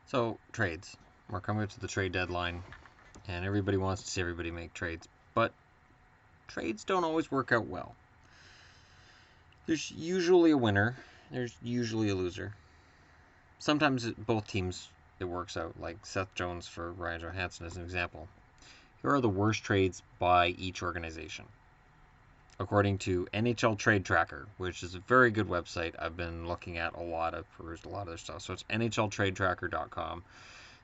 So, trades. We're coming up to the trade deadline, and everybody wants to see everybody make trades. But trades don't always work out well. There's usually a winner, there's usually a loser. Sometimes both teams it works out, like Seth Jones for Ryan Johansson as an example. Here are the worst trades by each organization. According to NHL Trade Tracker, which is a very good website. I've been looking at a lot. I've perused a lot of their stuff. So it's NHLTradeTracker.com.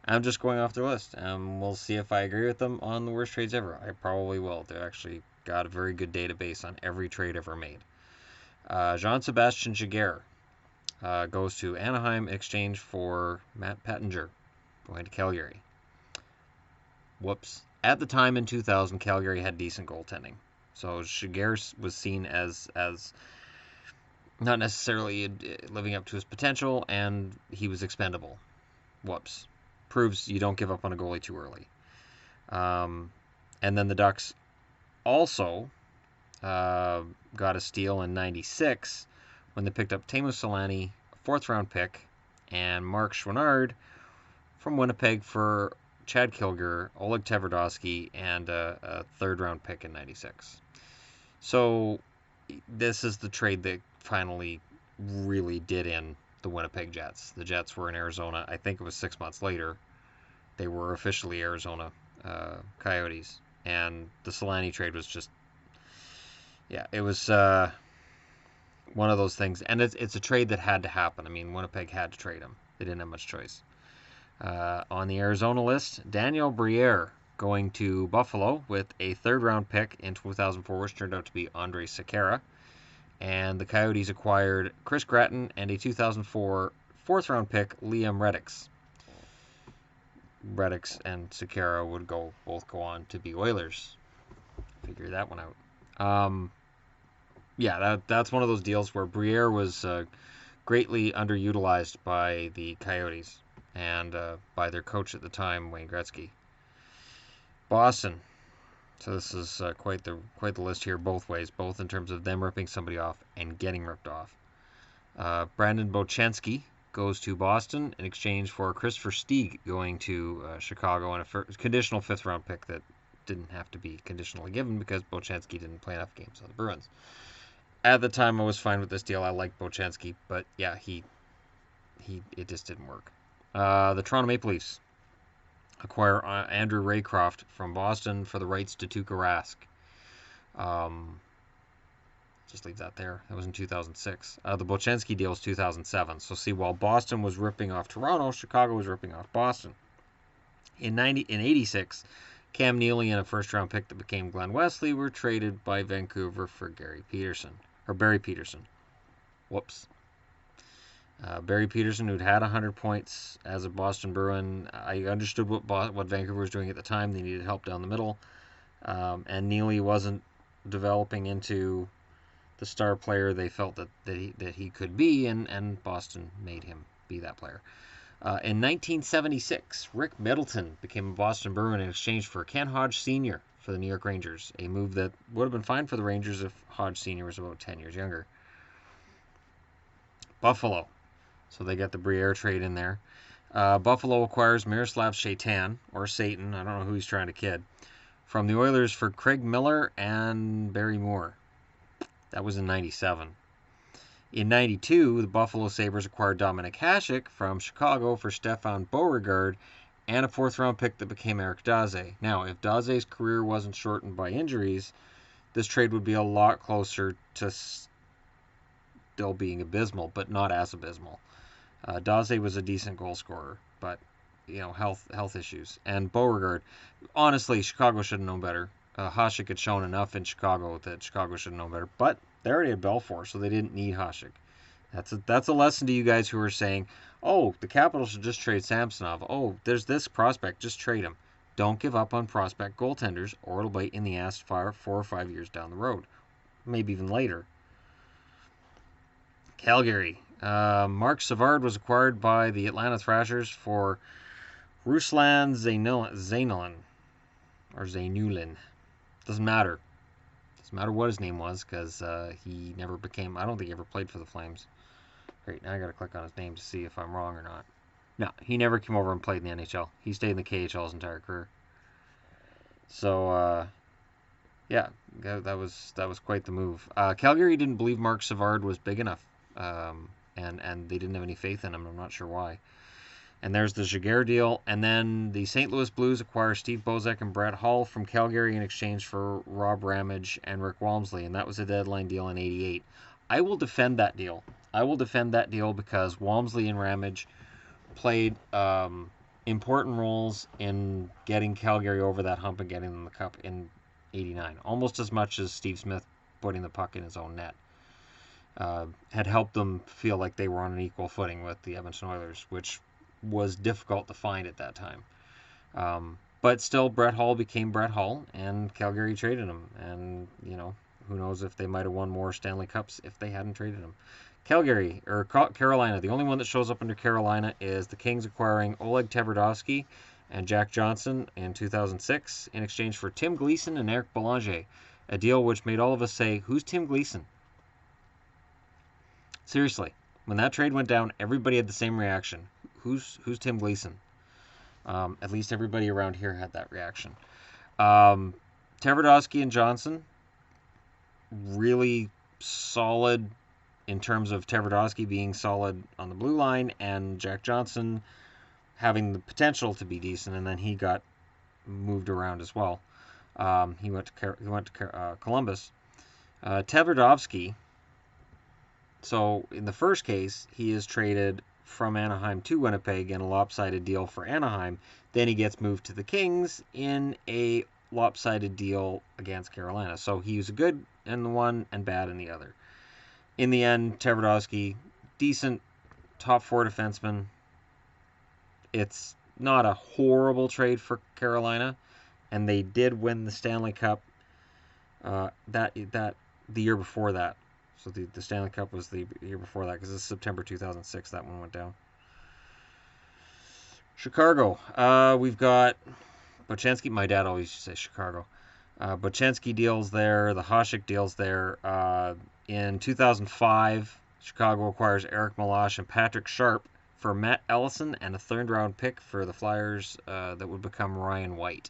I'm just going off their list, and we'll see if I agree with them on the worst trades ever. I probably will. They actually got a very good database on every trade ever made. Jean-Sebastien Giguère goes to Anaheim in exchange for Matt Pettinger going to Calgary. Whoops. At the time in 2000, Calgary had decent goaltending. So Giguère was seen as not necessarily living up to his potential, and he was expendable. Whoops. Proves you don't give up on a goalie too early. And then the Ducks also got a steal in '96 when they picked up Teemu Selanne, a 4th-round pick, and Mark Schwannard from Winnipeg for Chad Kilger, Oleg Tverdovsky, and a 3rd-round pick in '96. So this is the trade that finally really did in the Winnipeg Jets. The Jets were in Arizona. I think it was 6 months later. They were officially Arizona Coyotes. And the Selanne trade was just, yeah, it was one of those things. And it's a trade that had to happen. I mean, Winnipeg had to trade him. They didn't have much choice. On the Arizona list, Daniel Briere going to Buffalo with a 3rd-round pick in 2004, which turned out to be Andrej Sekera. And the Coyotes acquired Chris Gratton and a 2004 4th-round pick, Liam Redix. Redix and Sekera would both go on to be Oilers. Figure that one out. Yeah, that's one of those deals where Briere was greatly underutilized by the Coyotes and by their coach at the time, Wayne Gretzky. Boston. So this is quite the list here, both ways, both in terms of them ripping somebody off and getting ripped off. Brandon Bochenski goes to Boston in exchange for Christopher Stieg going to Chicago and a conditional 5th-round pick that didn't have to be conditionally given because Bochenski didn't play enough games on the Bruins. At the time, I was fine with this deal. I liked Bochenski, but yeah, it just didn't work. The Toronto Maple Leafs acquire Andrew Raycroft from Boston for the rights to Tuukka Rask. Just leave that there. That was in 2006. The Bochenski deal was 2007. So see, while Boston was ripping off Toronto, Chicago was ripping off Boston. In 86, Cam Neely and a 1st-round pick that became Glenn Wesley were traded by Vancouver for Barry Peterson. Whoops. Barry Peterson, who'd had 100 points as a Boston Bruin. I understood what Vancouver was doing at the time. They needed help down the middle. And Neely wasn't developing into the star player they felt that he could be, and Boston made him be that player. In 1976, Rick Middleton became a Boston Bruin in exchange for Ken Hodge Sr. for the New York Rangers, a move that would have been fine for the Rangers if Hodge Sr. was about 10 years younger. Buffalo. So they got the Briere trade in there. Buffalo acquires Miroslav Shaitan, or Satan, I don't know who he's trying to kid, from the Oilers for Craig Miller and Barry Moore. That was in 97. In 92, the Buffalo Sabres acquired Dominik Hasek from Chicago for Stefan Beauregard and a 4th-round pick that became Eric Daze. Now, if Daze's career wasn't shortened by injuries, this trade would be a lot closer to still being abysmal, but not as abysmal. Daze was a decent goal scorer, but health issues. And Beauregard, honestly, Chicago should have known better. Hasek had shown enough in Chicago that Chicago should have known better, but they already had Belfour, so they didn't need Hasek. That's a lesson to you guys who are saying, oh, the Capitals should just trade Samsonov. Oh, there's this prospect, just trade him. Don't give up on prospect goaltenders, or it'll bite in the ass 4 or 5 years down the road, maybe even later. Calgary. Mark Savard was acquired by the Atlanta Thrashers for Ruslan Zainulin. Or Zainulin. Doesn't matter. Doesn't matter what his name was, because he never became... I don't think he ever played for the Flames. Great, now I gotta click on his name to see if I'm wrong or not. No, he never came over and played in the NHL. He stayed in the KHL his entire career. So, yeah, that was quite the move. Calgary didn't believe Marc Savard was big enough, and they didn't have any faith in him. I'm not sure why. And there's the Jaguar deal. And then the St. Louis Blues acquire Steve Bozek and Brett Hull from Calgary in exchange for Rob Ramage and Rick Walmsley. And that was a deadline deal in '88. I will defend that deal. I will defend that deal because Walmsley and Ramage played important roles in getting Calgary over that hump and getting them the cup in '89. Almost as much as Steve Smith putting the puck in his own net. Had helped them feel like they were on an equal footing with the Edmonton Oilers, which was difficult to find at that time. But still, Brett Hull became Brett Hull, and Calgary traded him. And, who knows if they might have won more Stanley Cups if they hadn't traded him. Carolina, the only one that shows up under Carolina is the Kings acquiring Oleg Tverdovsky and Jack Johnson in 2006 in exchange for Tim Gleason and Eric Belanger, a deal which made all of us say, who's Tim Gleason? Seriously, when that trade went down, everybody had the same reaction. Who's Tim Gleason? At least everybody around here had that reaction. Tverdovsky and Johnson, really solid in terms of Tverdovsky being solid on the blue line and Jack Johnson having the potential to be decent, and then he got moved around as well. He went to Columbus. Tverdovsky. So in the first case, he is traded from Anaheim to Winnipeg in a lopsided deal for Anaheim. Then he gets moved to the Kings in a lopsided deal against Carolina. So he was good in the one and bad in the other. In the end, Tverdovsky, decent top four defenseman. It's not a horrible trade for Carolina, and they did win the Stanley Cup the year before that. So the Stanley Cup was the year before that, because it's September 2006 that one went down. Chicago. We've got Bochenski. My dad always used to say Chicago. Bochenski deals there. The Hasek deals there. In 2005, Chicago acquires Eric Malash and Patrick Sharp for Matt Ellison and a third-round pick for the Flyers that would become Ryan White.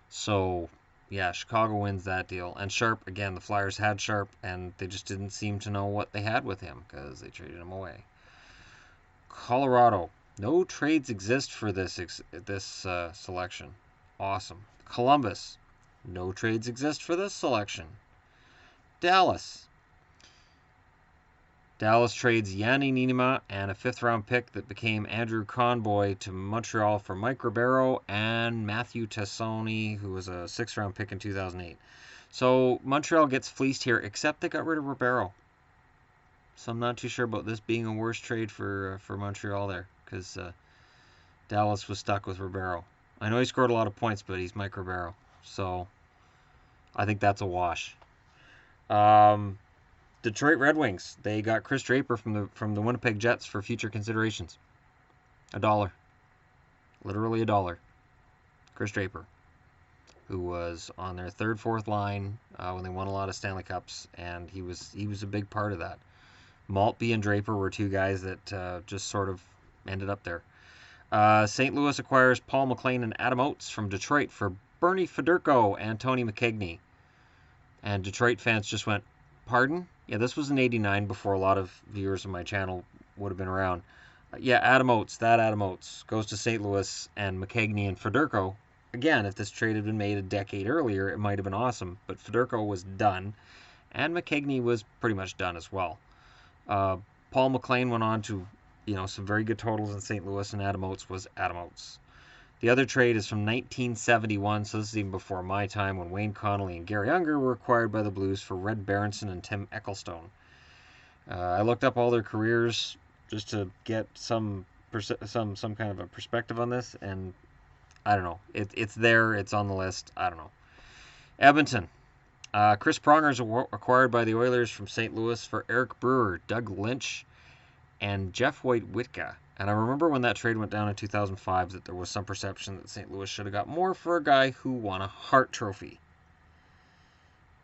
So, yeah, Chicago wins that deal. And Sharp, again, the Flyers had Sharp, and they just didn't seem to know what they had with him because they traded him away. Colorado. No trades exist for this selection. Awesome. Columbus. No trades exist for this selection. Dallas trades Yanni Niinimaa and a fifth-round pick that became Andrew Conboy to Montreal for Mike Ribeiro and Matthew Tassoni, who was a sixth-round pick in 2008. So Montreal gets fleeced here, except they got rid of Ribeiro. So I'm not too sure about this being a worse trade for Montreal there, because Dallas was stuck with Ribeiro. I know he scored a lot of points, but he's Mike Ribeiro. So I think that's a wash. Detroit Red Wings. They got Chris Draper from the Winnipeg Jets for future considerations. $1. Literally $1. Chris Draper, who was on their third, fourth line when they won a lot of Stanley Cups, and he was a big part of that. Maltby and Draper were two guys that just sort of ended up there. St. Louis acquires Paul McLean and Adam Oates from Detroit for Bernie Federko and Tony McKegney. And Detroit fans just went, pardon? Yeah, this was in '89 before a lot of viewers of my channel would have been around. Yeah, Adam Oates goes to St. Louis, and McKegney and Federko. Again, if this trade had been made a decade earlier, it might have been awesome. But Federko was done, and McKegney was pretty much done as well. Paul McLean went on to, some very good totals in St. Louis, and Adam Oates was Adam Oates. The other trade is from 1971, so this is even before my time, when Wayne Connolly and Gary Unger were acquired by the Blues for Red Berenson and Tim Ecclestone. I looked up all their careers just to get some kind of a perspective on this, and I don't know. It's there. It's on the list. I don't know. Edmonton. Chris Pronger is acquired by the Oilers from St. Louis for Eric Brewer, Doug Lynch, and Jeff White-Witka. And I remember when that trade went down in 2005 that there was some perception that St. Louis should have got more for a guy who won a Hart Trophy.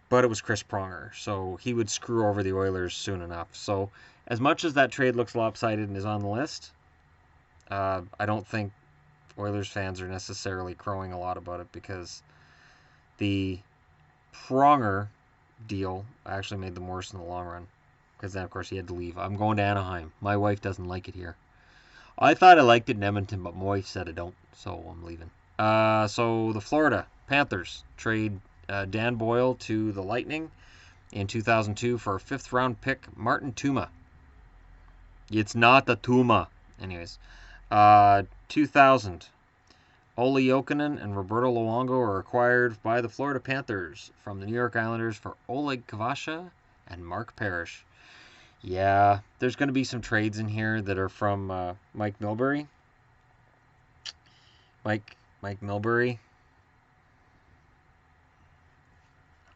But it was Chris Pronger, so he would screw over the Oilers soon enough. So as much as that trade looks lopsided and is on the list, I don't think Oilers fans are necessarily crowing a lot about it because the Pronger deal actually made them worse in the long run. Because then, of course, he had to leave. I'm going to Anaheim. My wife doesn't like it here. I thought I liked it in Edmonton, but my wife said I don't, so I'm leaving. So the Florida Panthers trade Dan Boyle to the Lightning in 2002 for a fifth-round pick, Martin Tuma. It's not the Tuma. Anyways, 2000, Ole Jokinen and Roberto Luongo are acquired by the Florida Panthers from the New York Islanders for Oleg Kvasha and Mark Parrish. Yeah, there's going to be some trades in here that are from Mike Milbury. Mike Milbury.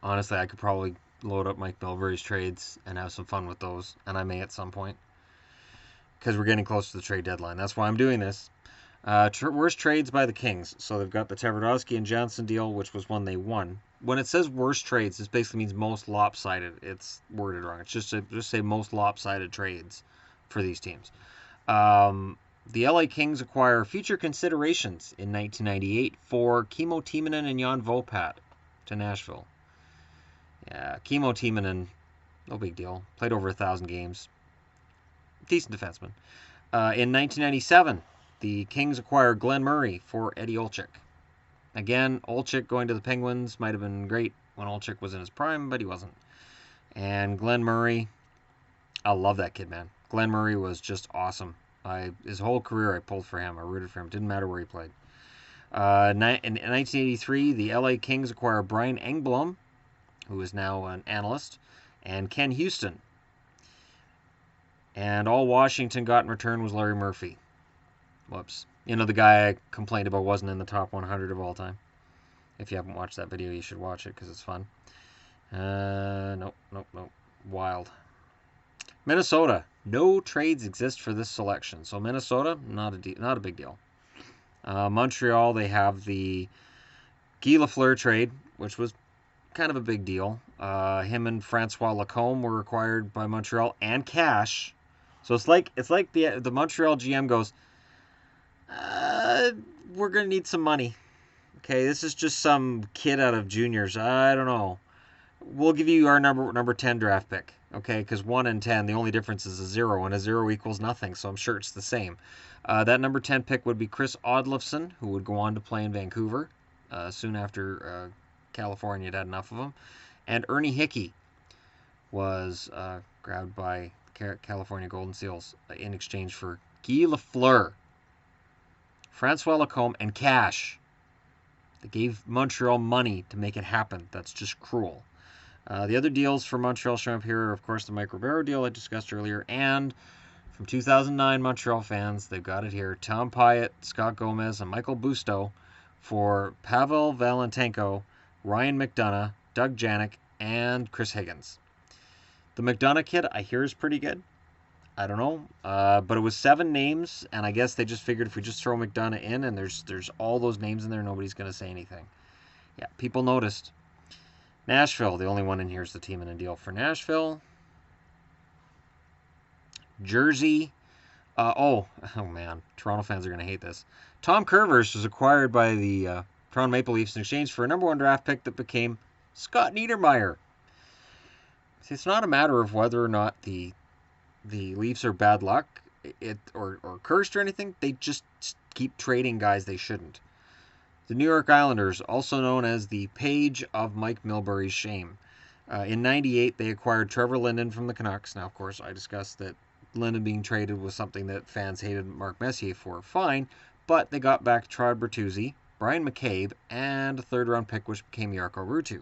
Honestly, I could probably load up Mike Milbury's trades and have some fun with those, and I may at some point. Because we're getting close to the trade deadline. That's why I'm doing this. Worst trades by the Kings. So they've got the Tverdovsky and Johnson deal, which was one they won. When it says worst trades, this basically means most lopsided. It's worded wrong. It's just say most lopsided trades for these teams. The LA Kings acquire future considerations in 1998 for Kimmo Timonen and Jan Vopat to Nashville. Yeah, Kimmo Timonen, no big deal. Played over 1,000 games. Decent defenseman. In 1997, the Kings acquire Glenn Murray for Eddie Olczyk. Again, Olczyk going to the Penguins might have been great when Olczyk was in his prime, but he wasn't. And Glenn Murray, I love that kid, man. Glenn Murray was just awesome. His whole career I pulled for him. I rooted for him. Didn't matter where he played. In 1983, the LA Kings acquire Brian Engblom, who is now an analyst, and Ken Houston. And all Washington got in return was Larry Murphy. Whoops. You know, the guy I complained about wasn't in the top 100 of all time. If you haven't watched that video, you should watch it because it's fun. Nope. Wild. Minnesota. No trades exist for this selection. So Minnesota, not a big deal. Montreal, they have the Guy Lafleur trade, which was kind of a big deal. Him and Francois Lacombe were acquired by Montreal and cash. So it's like the Montreal GM goes, we're going to need some money. Okay, this is just some kid out of juniors. I don't know. We'll give you our number 10 draft pick. Okay, because 1 and 10, the only difference is a 0, and a 0 equals nothing, so I'm sure it's the same. That number 10 pick would be Chris Odlofsson, who would go on to play in Vancouver soon after California had had enough of him. And Ernie Hickey was grabbed by California Golden Seals in exchange for Guy Lafleur, Francois Lacombe, and cash. They gave Montreal money to make it happen. That's just cruel. The other deals for Montreal shown up here are, of course, the Mike Ribeiro deal I discussed earlier, and from 2009 Montreal fans, they've got it here, Tom Pyatt, Scott Gomez, and Michael Busto for Pavel Valentenko, Ryan McDonough, Doug Janik, and Chris Higgins. The McDonough kid, I hear, is pretty good. I don't know, but it was 7 names, and I guess they just figured if we just throw McDonough in, and there's all those names in there, nobody's going to say anything. Yeah, people noticed. Nashville, the only one in here is the team in a deal for Nashville. Jersey. Oh man, Toronto fans are going to hate this. Tom Curvers was acquired by the Toronto Maple Leafs in exchange for a number 1 draft pick that became Scott Niedermayer. See, it's not a matter of whether or not the Leafs are bad luck or cursed or anything. They just keep trading guys they shouldn't. The New York Islanders, also known as the page of Mike Milbury's shame. In 98, they acquired Trevor Linden from the Canucks. Now, of course, I discussed that Linden being traded was something that fans hated Mark Messier for. Fine, but they got back Trod Bertuzzi, Brian McCabe, and a 3rd-round pick, which became Jarkko Ruutu.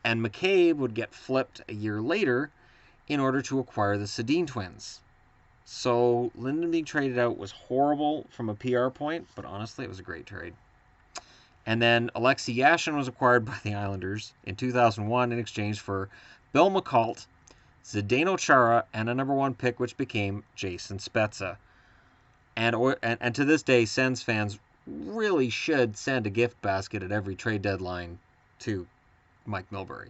And McCabe would get flipped a year later in order to acquire the Sedin twins. So Linden being traded out was horrible from a PR point, but honestly, it was a great trade. And then Alexei Yashin was acquired by the Islanders in 2001 in exchange for Bill McCult, Zdeno Chara, and a number 1 pick, which became Jason Spezza. And to this day, Sens fans really should send a gift basket at every trade deadline to Mike Milbury,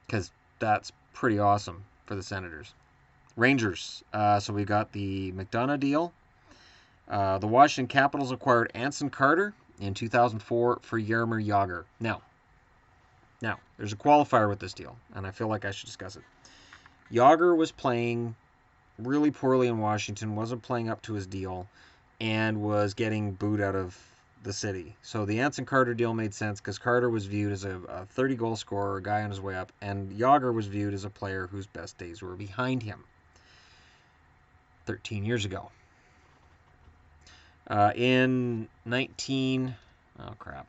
because that's pretty awesome for the Senators. Rangers. So we got the McDonough deal. The Washington Capitals acquired Anson Carter in 2004 for Jaromir Jagr. Now, there's a qualifier with this deal, and I feel like I should discuss it. Jagr was playing really poorly in Washington, wasn't playing up to his deal, and was getting booed out of the city. So the Anson Carter deal made sense because Carter was viewed as a 30-goal scorer, a guy on his way up, and Jagr was viewed as a player whose best days were behind him 13 years ago. In 19... Oh, crap.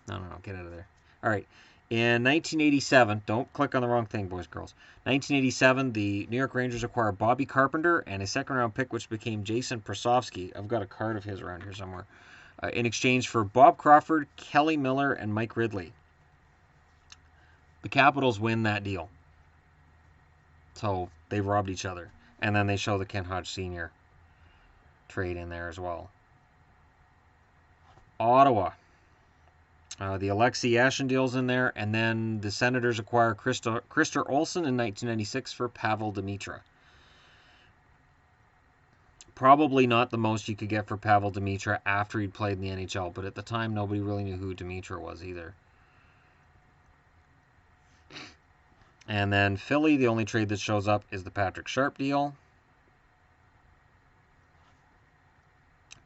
No, get out of there. All right. In 1987, don't click on the wrong thing, boys and girls. 1987, the New York Rangers acquired Bobby Carpenter and a second-round pick, which became Jason Prosovsky. I've got a card of his around here somewhere. In exchange for Bob Crawford, Kelly Miller, and Mike Ridley. The Capitals win that deal. So they robbed each other. And then they show the Ken Hodge Sr. trade in there as well. Ottawa. The Alexei Yashin deal's in there, and then the Senators acquire Krister Olsson in 1996 for Pavel Demitra. Probably not the most you could get for Pavel Demitra after he'd played in the NHL, but at the time nobody really knew who Demitra was either. And then Philly, the only trade that shows up is the Patrick Sharp deal.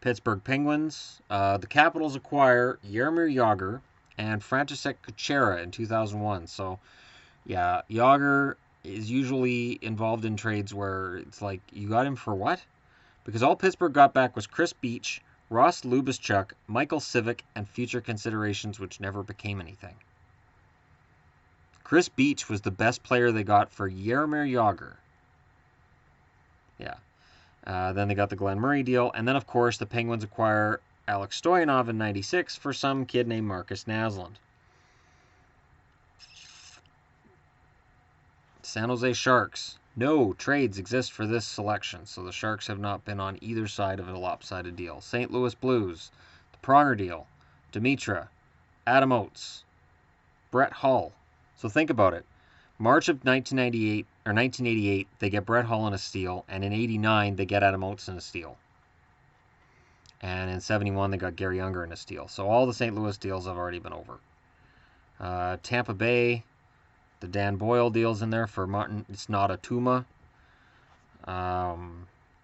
Pittsburgh Penguins. The Capitals acquire Jaromir Jagr and František Kuchera in 2001. So, yeah, Jagr is usually involved in trades where it's like, you got him for what? Because all Pittsburgh got back was Chris Beach, Ross Lubischuk, Michael Civic, and future considerations which never became anything. Chris Beach was the best player they got for Jaromir Jagr. Yeah. Then they got the Glenn Murray deal. And then, of course, the Penguins acquire Alex Stoyanov in 96 for some kid named Marcus Naslund. San Jose Sharks. No trades exist for this selection, so the Sharks have not been on either side of a lopsided deal. St. Louis Blues. The Pronger deal. Demitra. Adam Oates. Brett Hull. So think about it. March of 1988, they get Brett Hull in a steal, and in 89, they get Adam Oates in a steal. And in 71, they got Gary Unger in a steal. So all the St. Louis deals have already been over. Tampa Bay, the Dan Boyle deal's in there for Martin. It's not a Tuma.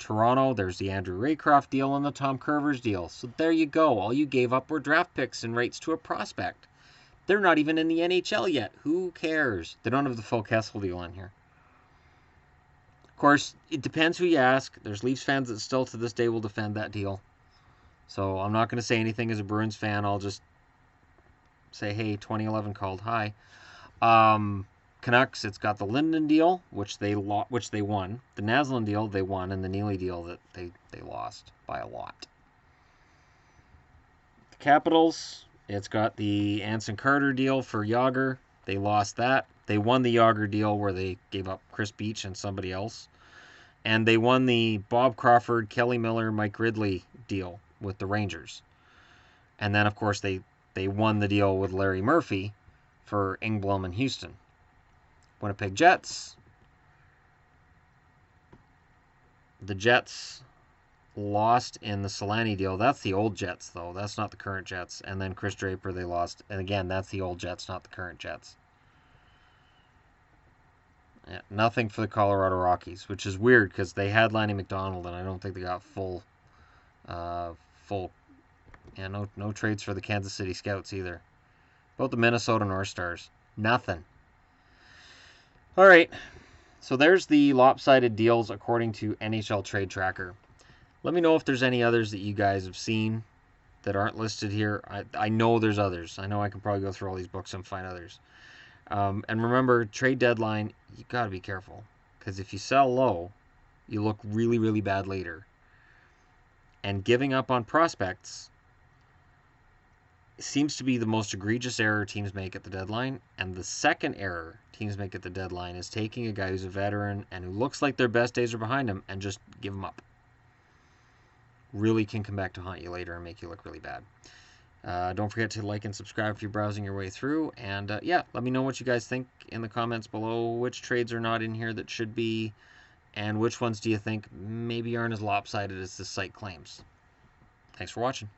Toronto, there's the Andrew Raycroft deal and the Tom Curvers deal. So there you go. All you gave up were draft picks and rights to a prospect. They're not even in the NHL yet. Who cares? They don't have the Phil Kessel deal on here. Of course, it depends who you ask. There's Leafs fans that still to this day will defend that deal. So I'm not going to say anything as a Bruins fan. I'll just say, hey, 2011 called. Hi. Canucks, it's got the Linden deal, which they won. The Naslund deal, they won. And the Neely deal that they lost by a lot. The Capitals... It's got the Anson Carter deal for Jagr. They lost that. They won the Jagr deal where they gave up Chris Beach and somebody else. And they won the Bob Crawford, Kelly Miller, Mike Ridley deal with the Rangers. And then, of course, they won the deal with Larry Murphy for Ingblom and Houston. Winnipeg Jets. The Jets... lost in the Solani deal. That's the old Jets, though. That's not the current Jets. And then Chris Draper, they lost. And again, that's the old Jets, not the current Jets. Yeah, nothing for the Colorado Rockies, which is weird because they had Lanny McDonald, and I don't think they got full. Yeah, no trades for the Kansas City Scouts either. About the Minnesota North Stars, nothing. All right, so there's the lopsided deals according to NHL Trade Tracker. Let me know if there's any others that you guys have seen that aren't listed here. I know there's others. I know I can probably go through all these books and find others. And remember, trade deadline, you got to be careful. Because if you sell low, you look really, really bad later. And giving up on prospects seems to be the most egregious error teams make at the deadline. And the second error teams make at the deadline is taking a guy who's a veteran and who looks like their best days are behind him and just give him up. Really can come back to haunt you later and make you look really bad. Don't forget to like and subscribe if you're browsing your way through. And yeah, let me know what you guys think in the comments below. Which trades are not in here that should be, and which ones do you think maybe aren't as lopsided as this site claims. Thanks for watching.